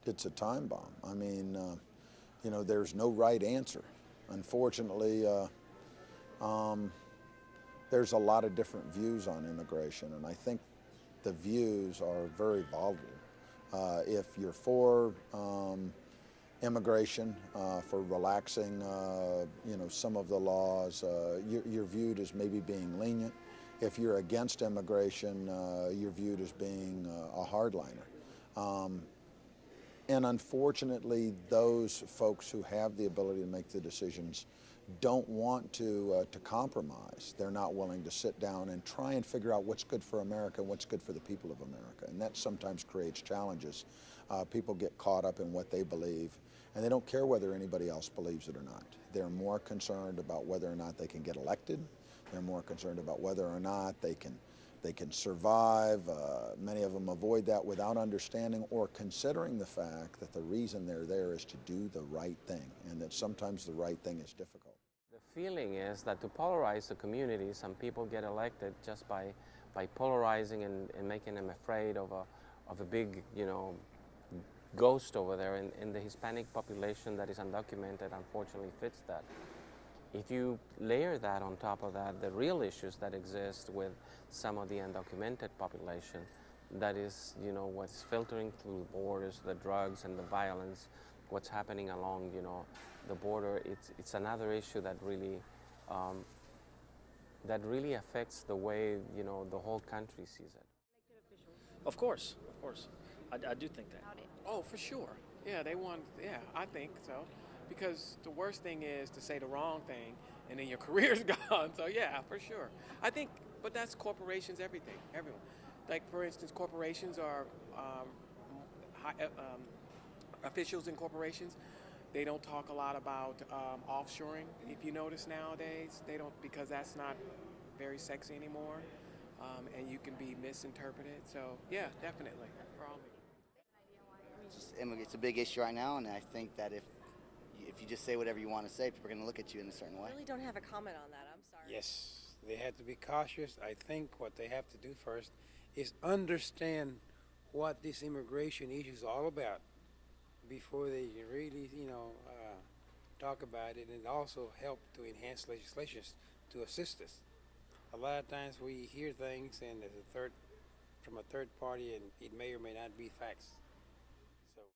It's a time bomb. I mean, there's no right answer. Unfortunately, there's a lot of different views on immigration, and I think the views are very volatile. If you're for immigration, for relaxing, some of the laws, you're viewed as maybe being lenient. If you're against immigration, you're viewed as being a hardliner. And unfortunately, those folks who have the ability to make the decisions don't want to compromise. They're not willing to sit down and try and figure out what's good for America and what's good for the people of America. And that sometimes creates challenges. People get caught up in what they believe, and they don't care whether anybody else believes it or not. They're more concerned about whether or not they can get elected. They're more concerned about whether or not they can survive. Many of them avoid that without understanding or considering the fact that the reason they're there is to do the right thing, and that sometimes the right thing is difficult. The feeling is that to polarize the community, some people get elected just by polarizing and making them afraid of a big, ghost over there, and the Hispanic population that is undocumented unfortunately fits that. If you layer that on top of that, the real issues that exist with some of the undocumented population, that is, what's filtering through the borders, the drugs and the violence, what's happening along, the border, it's another issue that really affects the way, the whole country sees it. Of course. I do think that. Oh, for sure. Yeah, I think so. Because the worst thing is to say the wrong thing and then your career's gone. So yeah, for sure. I think, but that's corporations, everything, everyone. Like for instance, corporations are officials in corporations. They don't talk a lot about offshoring. If you notice nowadays, they don't, because that's not very sexy anymore, and you can be misinterpreted. So yeah, definitely for all people. It's a big issue right now, and I think that if you just say whatever you want to say, people are going to look at you in a certain way. I really don't have a comment on that. I'm sorry. Yes, they have to be cautious. I think what they have to do first is understand what this immigration issue is all about before they really, talk about it, and also help to enhance legislations to assist us. A lot of times we hear things and from a third party, and it may or may not be facts.